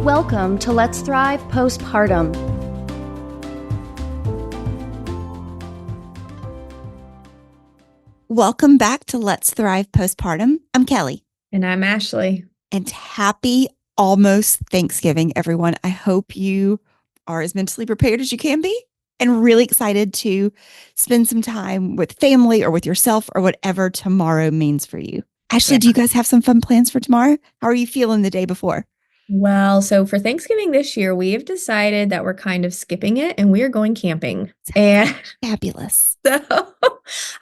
Welcome to Let's Thrive Postpartum. Welcome back to Let's Thrive Postpartum. I'm Kelly. And I'm Ashley. And happy almost Thanksgiving, everyone. I hope you are as mentally prepared as you can be and really excited to spend some time with family or with yourself or whatever tomorrow means for you. Ashley, do you guys have some fun plans for tomorrow? How are you feeling the day before? Well, so for Thanksgiving this year, we've decided that we're kind of skipping it and we are going camping. And Fabulous. so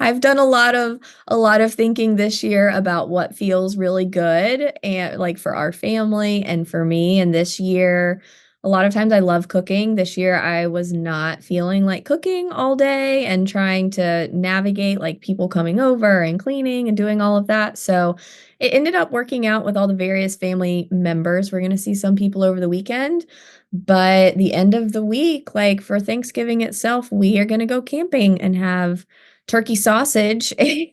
I've done a lot of thinking this year about what feels really good and like for our family and for me. And this year, a lot of times I love cooking. This year I was not feeling like cooking all day and trying to navigate like people coming over and cleaning and doing all of that. So it ended up working out with all the various family members. We're going to see some people over the weekend, but the end of the week, like for Thanksgiving itself, we are going to go camping and have turkey sausage and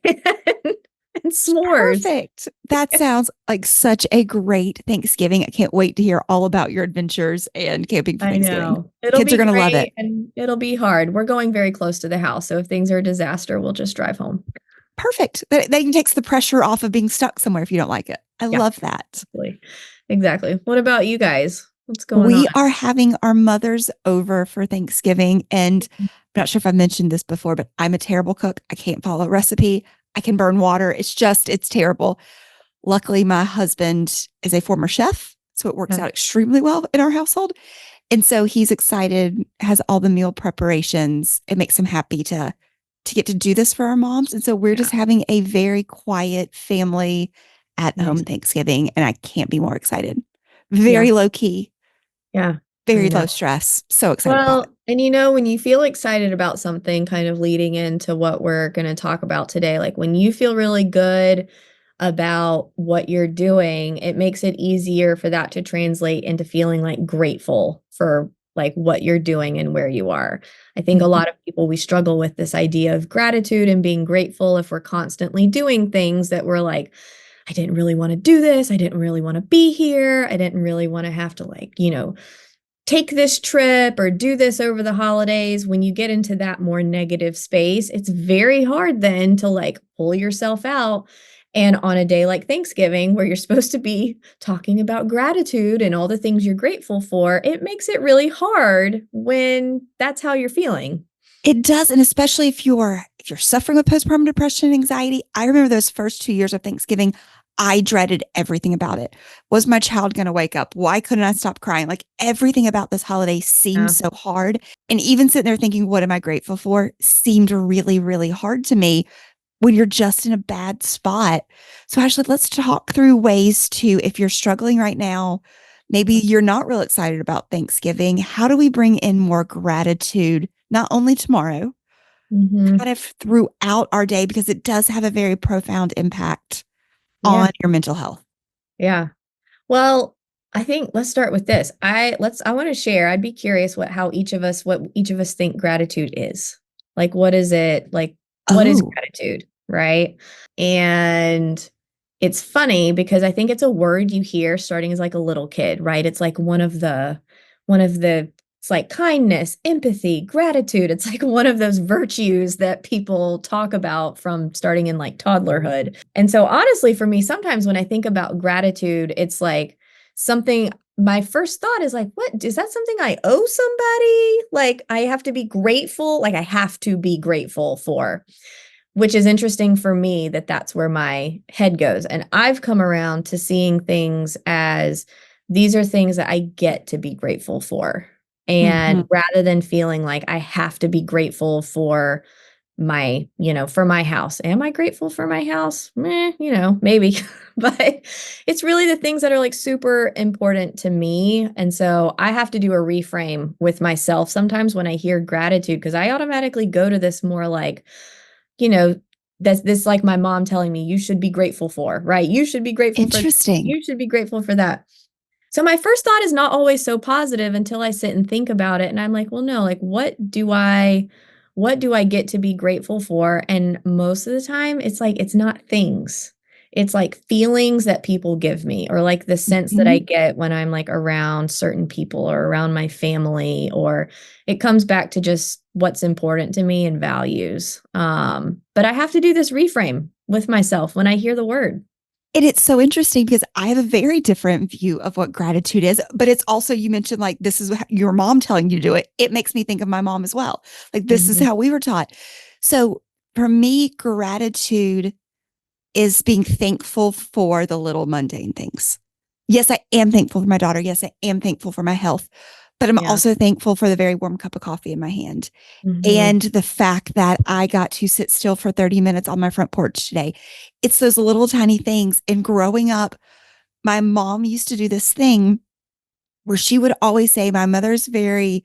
s'mores. Perfect. That sounds like such a great Thanksgiving. I can't wait to hear all about your adventures and camping for I Thanksgiving. know. It'll Kids be are going to love great it. and it'll be hard. We're going very close to the house, so if things are a disaster, we'll just drive home. Perfect. That takes the pressure off of being stuck somewhere if you don't like it. I love that. Exactly. What about you guys? What's going on? We are having our mothers over for Thanksgiving, and I'm not sure if I mentioned this before, but I'm a terrible cook. I can't follow a recipe. I can burn water. It's terrible. Luckily, my husband is a former chef, so it works out extremely well in our household. And so he's excited, has all the meal preparations. It makes him happy to get to do this for our moms. And so we're just having a very quiet family at home Thanksgiving, and I can't be more excited. Very low key. Yeah. Very low stress. So excited about it. And when you feel excited about something, kind of leading into what we're going to talk about today, like when you feel really good about what you're doing, it makes it easier for that to translate into feeling like grateful for like what you're doing and where you are. I think a lot of people, we struggle with this idea of gratitude and being grateful if we're constantly doing things that we're like, I didn't really want to do this. I didn't really want to be here. I didn't really want to have to take this trip or do this over the holidays. When you get into that more negative space, it's very hard then to like pull yourself out. And on a day like Thanksgiving, where you're supposed to be talking about gratitude and all the things you're grateful for, it makes it really hard when that's how you're feeling. It does. And especially if you're suffering with postpartum depression and anxiety, I remember those first 2 years of Thanksgiving, I dreaded everything about it. Was my child going to wake up? Why couldn't I stop crying? Like everything about this holiday seemed so hard. And even sitting there thinking, what am I grateful for? Seemed really, really hard to me when you're just in a bad spot. So Ashley, let's talk through ways to, if you're struggling right now, maybe you're not real excited about Thanksgiving. How do we bring in more gratitude, not only tomorrow, kind of throughout our day, because it does have a very profound impact on your mental health? Yeah. Well, I think let's start with this. I want to share. I'd be curious what each of us think gratitude is. Like what is it? Like what is gratitude, right? And it's funny because I think it's a word you hear starting as like a little kid, right? It's like one of the it's like kindness, empathy, gratitude. It's like one of those virtues that people talk about from starting in like toddlerhood. And so honestly, for me, sometimes when I think about gratitude, it's like something, my first thought is like, what is that something I owe somebody? Like I have to be grateful, like I have to be grateful for, which is interesting for me that that's where my head goes. And I've come around to seeing things as these are things that I get to be grateful for. And rather than feeling like I have to be grateful for for my house. Am I grateful for my house? Maybe. But it's really the things that are like super important to me. And so I have to do a reframe with myself sometimes when I hear gratitude, because I automatically go to this more like, that's this like my mom telling me you should be grateful for, right? You should be grateful for this. You should be grateful for that. So my first thought is not always so positive until I sit and think about it. And I'm like, well, no, like what do I get to be grateful for? And most of the time it's like, it's not things. It's like feelings that people give me, or like the sense that I get when I'm like around certain people or around my family, or it comes back to just what's important to me and values. But I have to do this reframe with myself when I hear the word. And it's so interesting because I have a very different view of what gratitude is, but it's also, you mentioned like, this is your mom telling you to do it. It makes me think of my mom as well. Like, this is Mhm. how we were taught. So for me, gratitude is being thankful for the little mundane things. Yes, I am thankful for my daughter. Yes, I am thankful for my health, but I'm Yeah. also thankful for the very warm cup of coffee in my hand. Mhm. And the fact that I got to sit still for 30 minutes on my front porch today. It's those little tiny things. And growing up, my mom used to do this thing where she would always say, my mother's very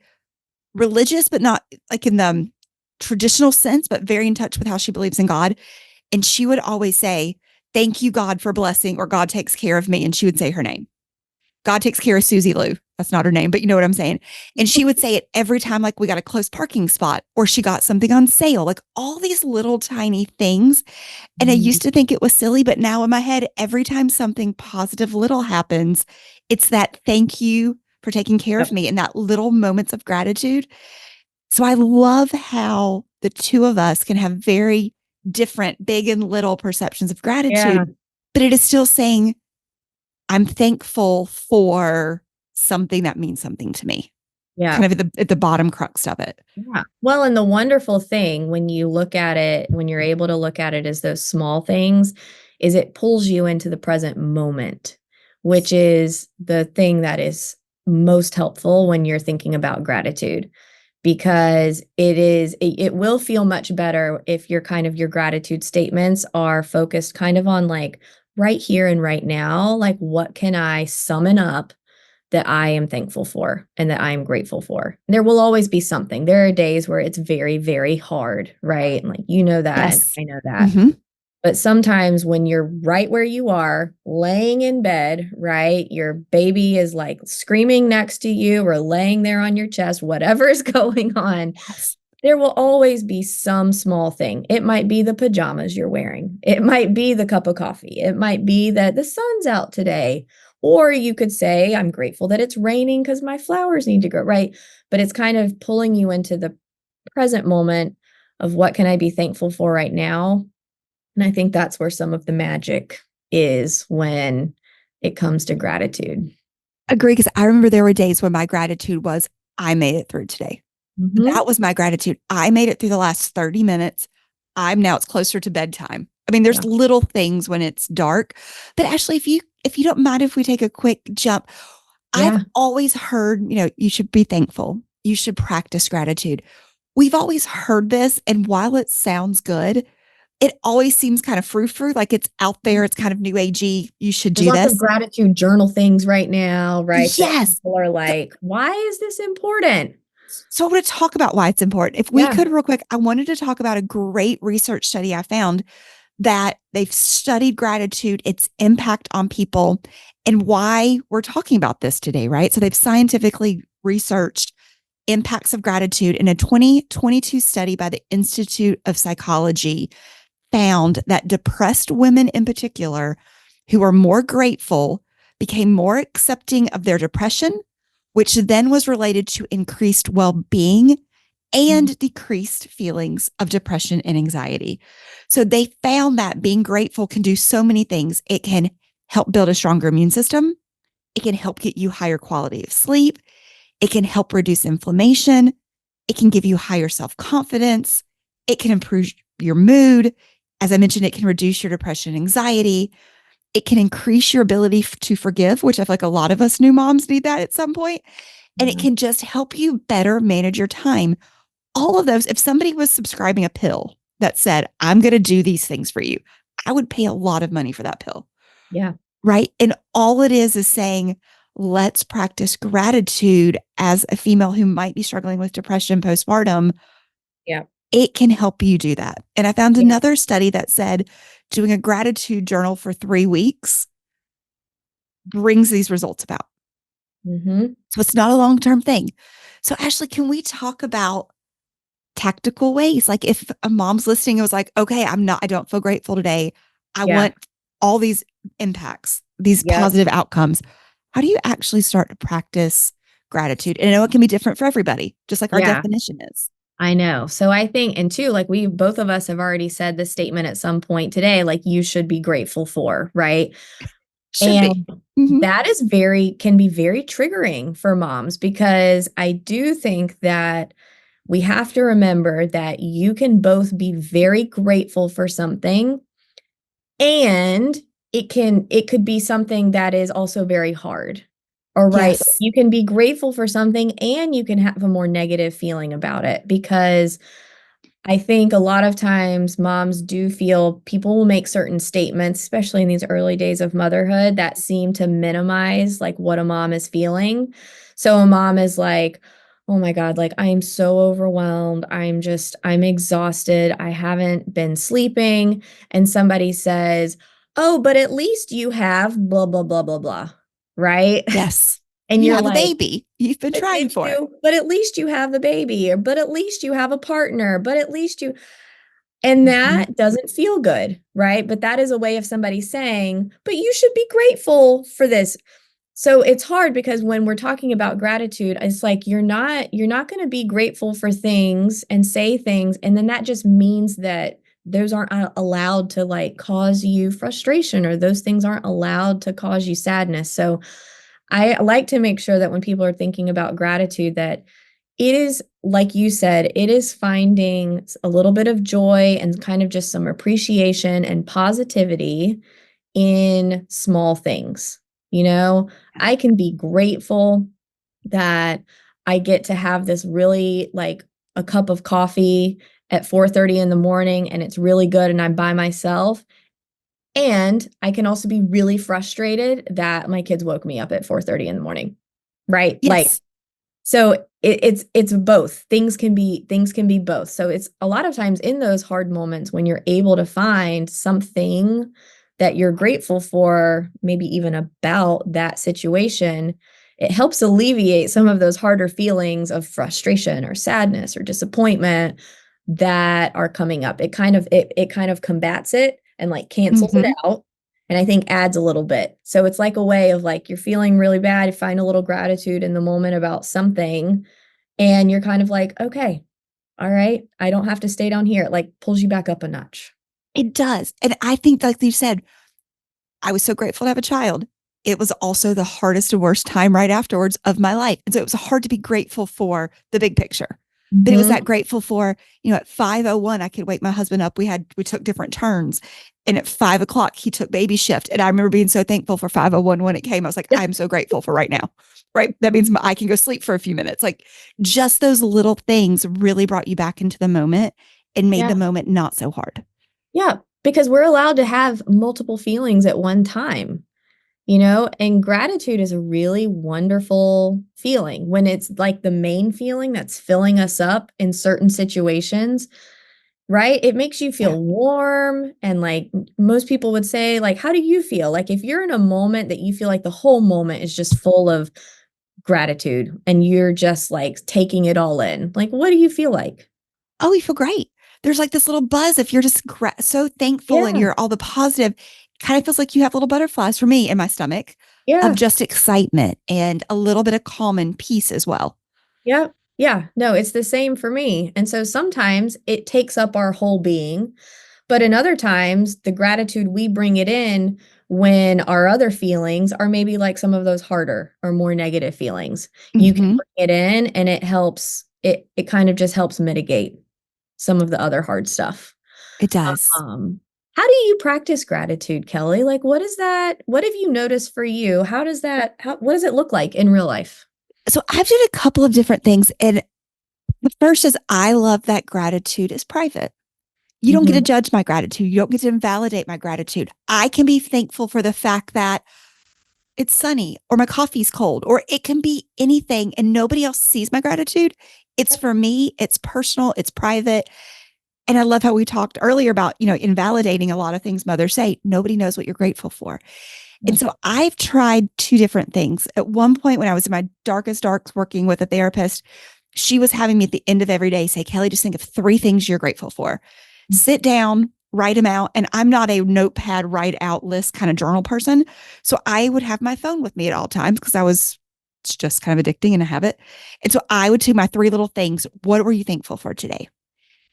religious, but not like in the traditional sense, but very in touch with how she believes in God. And she would always say, thank you, God, for blessing, or God takes care of me. And she would say her name. God takes care of Susie Lou. That's not her name, but you know what I'm saying. And she would say it every time, like we got a close parking spot or she got something on sale, like all these little tiny things. And I Mhm. used to think it was silly, but now in my head, every time something positive little happens, it's that thank you for taking care of Yep. me and that little moments of gratitude. So I love how the two of us can have very different big and little perceptions of Yeah. gratitude, but it is still saying, I'm thankful for something that means something to me, Yeah. kind of at the bottom crux of it. Yeah. Well, and the wonderful thing when you look at it, when you're able to look at it as those small things, is it pulls you into the present moment, which is the thing that is most helpful when you're thinking about gratitude. Because it will feel much better if your kind of your gratitude statements are focused kind of on like right here and right now, like what can I summon up that I am thankful for and that I am grateful for. There will always be something. There are days where it's very, very hard, right? And like, you know that, and Yes. I know that. Mm-hmm. But sometimes when you're right where you are, laying in bed, right? Your baby is like screaming next to you or laying there on your chest, whatever is going on, Yes. there will always be some small thing. It might be the pajamas you're wearing. It might be the cup of coffee. It might be that the sun's out today. Or you could say, I'm grateful that it's raining because my flowers need to grow, right? But it's kind of pulling you into the present moment of what can I be thankful for right now? And I think that's where some of the magic is when it comes to gratitude. Agree. Because I remember there were days when my gratitude was, I made it through today. Mhm. That was my gratitude. I made it through the last 30 minutes. It's closer to bedtime. I mean, there's Yeah. little things when it's dark. But Ashley, if you don't mind if we take a quick jump, I've Yeah. always heard, you should be thankful. You should practice gratitude. We've always heard this. And while it sounds good, it always seems kind of frou-frou, like it's out there. It's kind of new agey. You should There's do lots of this. gratitude journal things right now, right? That Yes. people are So, like, why is this important? so I want to talk about why it's important. If we Yeah. could real quick, I wanted to talk about a great research study I found that they've studied gratitude, its impact on people, and why we're talking about this today, right? So they've scientifically researched impacts of gratitude in a 2022 study by the Institute of Psychology found that depressed women in particular who are more grateful became more accepting of their depression, which then was related to increased well-being Mhm. and decreased feelings of depression and anxiety. So they found that being grateful can do so many things. It can help build a stronger immune system. It can help get you higher quality of sleep. It can help reduce inflammation. It can give you higher self-confidence. It can improve your mood. As I mentioned, it can reduce your depression and anxiety. It can increase your ability to forgive, which I feel like a lot of us new moms need that at some point. And it Yeah. can just help you better manage your time. All of those, if somebody was subscribing a pill that said, I'm going to do these things for you, I would pay a lot of money for that pill. Yeah. Right. And all it is saying, let's practice gratitude as a female who might be struggling with depression postpartum. Yeah. It can help you do that. And I found Yeah. another study that said doing a gratitude journal for 3 weeks brings these results about. Mhm. So it's not a long term thing. So, Ashley, can we talk about tactical ways? Like if a mom's listening, it was like, okay, I don't feel grateful today. I Yeah. want all these impacts, these Yep. positive outcomes. How do you actually start to practice gratitude? And I know it can be different for everybody, just like our Yeah. definition is. I know. So I think, and two, like we both of us have already said this statement at some point today, like you should be grateful for, right? Should be. And Mhm. that is can be very triggering for moms because I do think that we have to remember that you can both be very grateful for something and it could be something that is also very hard. Or right, Yes. you can be grateful for something and you can have a more negative feeling about it because I think a lot of times moms do feel people will make certain statements, especially in these early days of motherhood, that seem to minimize like what a mom is feeling. So a mom is like, oh my God, like I am so overwhelmed. I'm exhausted. I haven't been sleeping. And somebody says, oh, but at least you have blah, blah, blah, blah, blah. Right. Yes. And You you're have a like, baby. You've been but trying did for it. you? But at least you have the baby, or but at least you have a partner, but at least you, and Mhm. that doesn't feel good, right? But that is a way of somebody saying, but you should be grateful for this. So it's hard because when we're talking about gratitude, it's like you're not going to be grateful for things and say things and then that just means that those aren't allowed to like cause you frustration or those things aren't allowed to cause you sadness. So I like to make sure that when people are thinking about gratitude that it is, like you said, it is finding a little bit of joy and kind of just some appreciation and positivity in small things. You know, I can be grateful that I get to have this really like a cup of coffee at 4:30 in the morning and it's really good and I'm by myself. And I can also be really frustrated that my kids woke me up at 4:30 in the morning. Right? Like Yes. so it's both. Things can be both. So it's a lot of times in those hard moments when you're able to find something that you're grateful for, maybe even about that situation, it helps alleviate some of those harder feelings of frustration or sadness or disappointment that are coming up. It kind of combats it and like cancels it Mhm. out and I think adds a little bit. So it's like a way of like you're feeling really bad, you find a little gratitude in the moment about something, and you're kind of like, okay, all right, I don't have to stay down here. It like pulls you back up a notch. It does. And I think, like you said, I was so grateful to have a child. It was also the hardest and worst time right afterwards of my life. And so it was hard to be grateful for the big picture. But it was Mhm. that grateful for, at 5:01, I could wake my husband up. We took different turns. And at 5 o'clock, he took baby shift. And I remember being so thankful for 5:01 when it came. I was like, Yeah. I'm so grateful for right now. Right. That means I can go sleep for a few minutes. Like just those little things really brought you back into the moment and made Yeah. the moment not so hard. Yeah. Because we're allowed to have multiple feelings at one time, and gratitude is a really wonderful feeling when it's like the main feeling that's filling us up in certain situations. Right? It makes you Yeah. feel warm and like most people would say, like, how do you feel? Like if you're in a moment that you feel like the whole moment is just full of gratitude and you're just like taking it all in, like, what do you feel like? Oh, you feel great. There's like this little buzz if you're just so thankful and Yeah. you're all the positive. Kind of feels like you have little butterflies for me in my stomach of Yeah. just excitement and a little bit of calm and peace as well. Yeah. Yeah. No, it's the same for me. And so sometimes it takes up our whole being. But in other times, the gratitude we bring it in when our other feelings are maybe like some of those harder or more negative feelings. You can Hmm. bring it in and it kind of just helps mitigate some of the other hard stuff. It does. Um, how do you practice gratitude, Kelly? Like what have you noticed for you? What does it look like in real life? So I've done a couple of different things. And the first is I love that gratitude is private. You don't get to Mhm. judge my gratitude. You don't get to invalidate my gratitude. I can be thankful for the fact that it's sunny or my coffee's cold or it can be anything and nobody else sees my gratitude. It's for me, it's personal, it's private. And I love how we talked earlier about, invalidating a lot of things mothers say. Nobody knows what you're grateful for. And so I've tried two different things. At one point, when I was in my darkest darks working with a therapist, she was having me at the end of every day say, Kelly, just think of three things you're grateful for. Sit down, write them out. And I'm not a notepad write out list kind of journal person. So I would have my phone with me at all times because it's just kind of addicting and a habit. And so I would do my three little things. What were you thankful for today?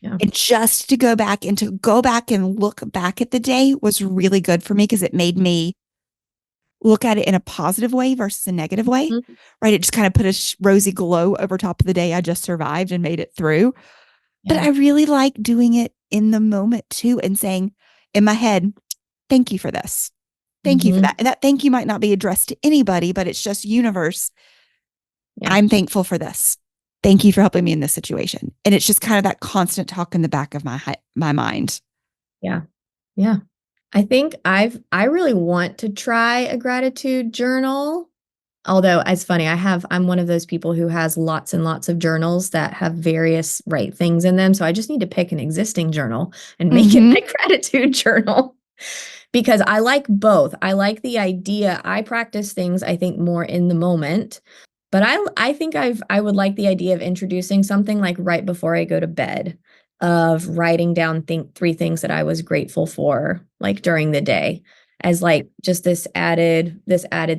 Yeah. And just to go back and look back at the day was really good for me because it made me look at it in a positive way versus a negative way, Mhm. right? It just kind of put a rosy glow over top of the day I just survived and made it through. But Yeah. I really like doing it in the moment too and saying in my head, thank you for this. Thank you for Mhm. that. And that thank you might not be addressed to anybody, but it's just universe. Yeah. I'm thankful for this. Thank you for helping me in this situation. And it's just kind of that constant talk in the back of my mind. Yeah. Yeah. I think I really want to try a gratitude journal. Although it's funny, I'm one of those people who has lots and lots of journals that have various right things in them. So I just need to pick an existing journal and make it Mm-hmm. my gratitude journal because I like both. I like the idea. I practice things I think more in the moment, but I think I would like the idea of introducing something like right before I go to bed of writing down three things that I was grateful for like during the day as like just this added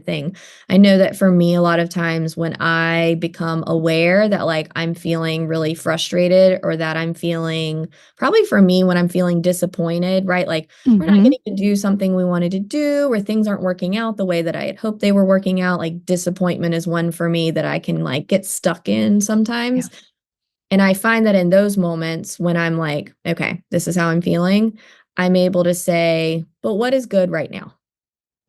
thing. I know that for me a lot of times when I become aware that like I'm feeling really frustrated or that I'm feeling probably for me when I'm feeling disappointed, right? Like we're not Mm-hmm. getting to do something we wanted to do or things aren't working out the way that I had hoped they were working out. Like disappointment is one for me that I can like get stuck in Yeah. sometimes. And I find that in those moments when I'm like, okay, this is how I'm feeling, I'm able to say, but what is good right now?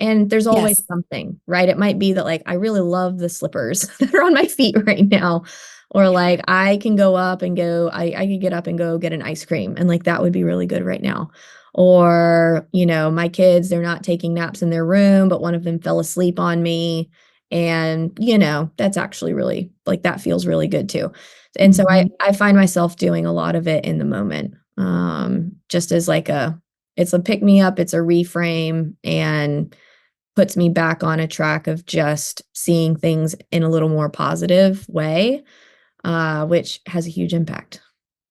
And there's always Yes. something, right? It might be that like I really love the slippers that are on my feet right now. Or like I can go up and go, I could get up and go get an ice cream. And like that would be really good right now. Or, my kids, they're not taking naps in their room, but one of them fell asleep on me. And, that's actually really like that feels really good too. And so I, Mm-hmm. I find myself doing a lot of it in the moment. Just as like it's a pick me up, it's a reframe and puts me back on a track of just seeing things in a little more positive way, which has a huge impact.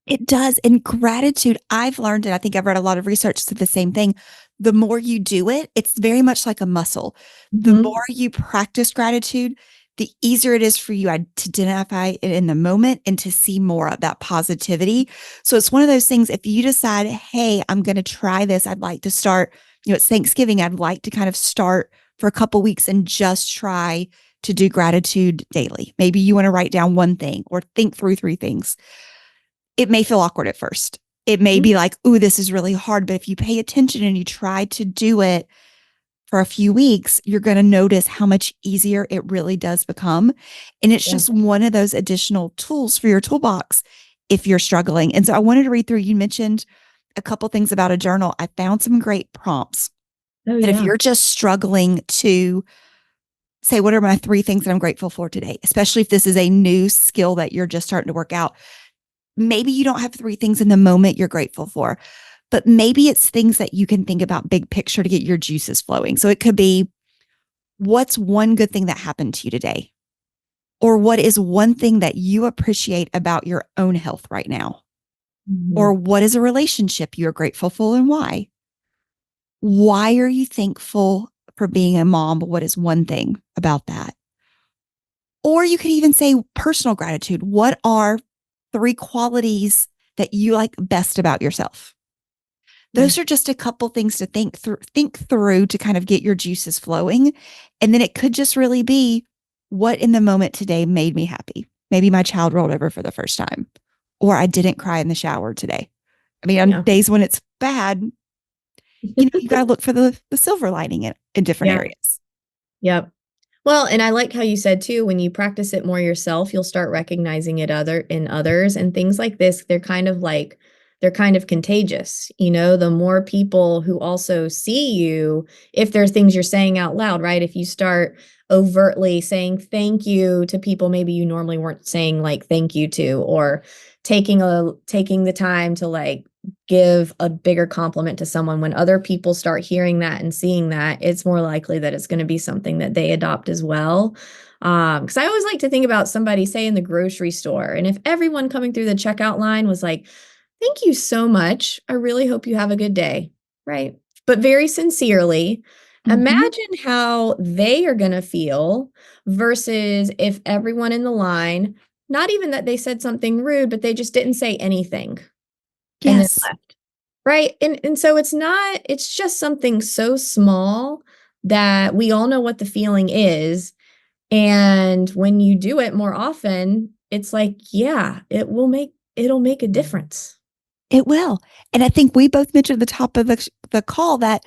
It does. And gratitude, I've learned, and I think I've read a lot of research to the same thing. The more you do it, it's very much like a muscle. The Mhm. more you practice gratitude, the easier it is for you to identify it in the moment and to see more of that positivity. So it's one of those things, if you decide, hey, I'm going to try this, I'd like to start, it's Thanksgiving, I'd like to kind of start for a couple weeks and just try to do gratitude daily. Maybe you want to write down one thing or think through three things. It may feel awkward at first. It may Mhm. be like, ooh, this is really hard. But if you pay attention and you try to do it for a few weeks, you're going to notice how much easier it really does become. And it's Yeah. just one of those additional tools for your toolbox if you're struggling. And so I wanted to read through, you mentioned a couple things about a journal. I found some great prompts Oh, that if yeah. you're just struggling to say, what are my three things that I'm grateful for today, especially if this is a new skill that you're just starting to work out. Maybe you don't have three things in the moment you're grateful for, but maybe it's things that you can think about big picture to get your juices flowing. So it could be, what's one good thing that happened to you today? Or what is one thing that you appreciate about your own health right now? Or Mhm. what is a relationship you're grateful for and why? Why are you thankful for being a mom? What is one thing about that? Or you could even say personal gratitude. What are three qualities that you like best about yourself? Yeah. Those are just a couple things to think through to kind of get your juices flowing. And then it could just really be, what in the moment today made me happy. Maybe my child rolled over for the first time, or I didn't cry in the shower today. I mean, on Yeah. days when it's bad, you got to look for the silver lining in different Yeah. areas. Yep. Well, and I like how you said too, when you practice it more yourself, you'll start recognizing it other in others and things like this. They're kind of contagious. The more people who also see you, if there's things you're saying out loud, right? If you start overtly saying thank you to people maybe you normally weren't saying like thank you to, or taking the time to like give a bigger compliment to someone, when other people start hearing that and seeing that, it's more likely that it's going to be something that they adopt as well. Because I always like to think about somebody, say in the grocery store, and if everyone coming through the checkout line was like, Thank you so much. I really hope you have a good day. Right. But very sincerely, imagine how they are going to feel versus if everyone in the line, not even that they said something rude, but they just didn't say anything and then Yes, left. Right. And so it's just something so small that we all know what the feeling is. And when you do it more often, it's like, yeah, it'll make a difference. it will. And I think we both mentioned at the top of the call that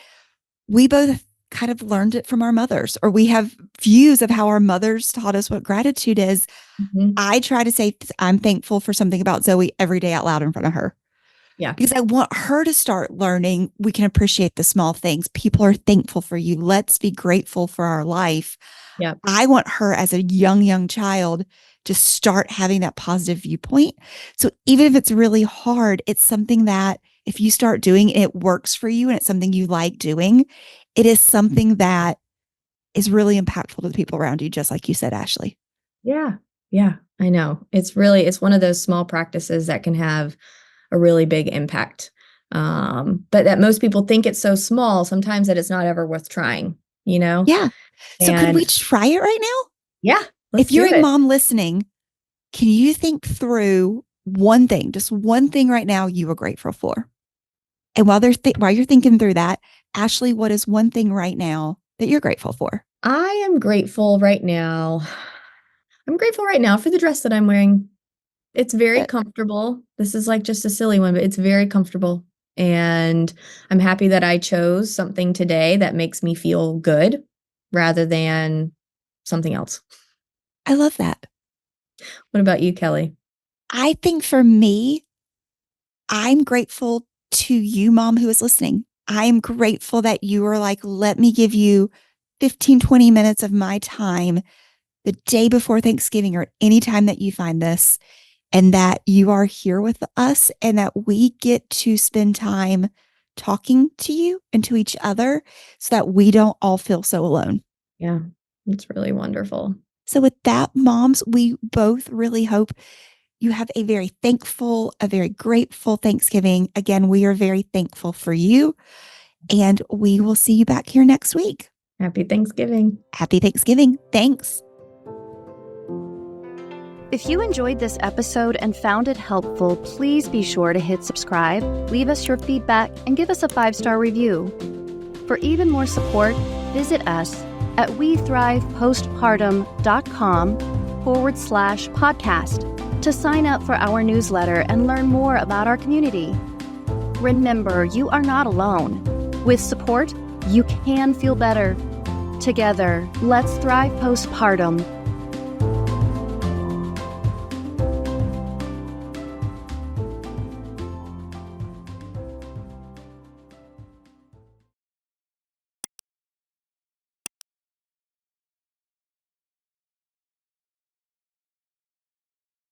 we both kind of learned it from our mothers, or we have views of how our mothers taught us what gratitude is. Mhm. I try to say I'm thankful for something about Zoe every day out loud in front of her Yeah. because I want her to start learning we can appreciate the small things. People are thankful for you. Let's be grateful for our life. Yeah. I want her as a young child to start having that positive viewpoint. So even if it's really hard, it's something that if you start doing and it works for you and it's something you like doing, it is something that is really impactful to the people around you, just like you said, Ashley. Yeah. Yeah. I know. It's one of those small practices that can have a really big impact. But that most people think it's so small sometimes that it's not ever worth trying, you know? Yeah. So could we And try it right now? yeah, let's If you're do a it. mom listening, can you think through one thing, just one thing right now you are grateful for? And while you're thinking through that, Ashley, what is one thing right now that you're grateful for? I am grateful right now. I'm grateful right now for the dress that I'm wearing. It's very Good. comfortable. This is like just a silly one, but it's very comfortable. And I'm happy that I chose something today that makes me feel good rather than something else. I love that. What about you, Kelly? I think for me, I'm grateful to you, mom, who is listening. I'm grateful that you were like, let me give you 15, 20 minutes of my time the day before Thanksgiving or any time that you find this, and that you are here with us and that we get to spend time talking to you and to each other so that we don't all feel so alone. Yeah, it's really wonderful. So, with that, moms, we both really hope you have a very thankful, a very grateful Thanksgiving. Again, we are very thankful for you, and we will see you back here next week. Happy Thanksgiving. Happy Thanksgiving. Thanks. If you enjoyed this episode and found it helpful, please be sure to hit subscribe, leave us your feedback, and give us a 5-star review. For even more support, visit us at wethrivepostpartum.com/podcast to sign up for our newsletter and learn more about our community. Remember, you are not alone. With support, you can feel better. Together, let's thrive postpartum.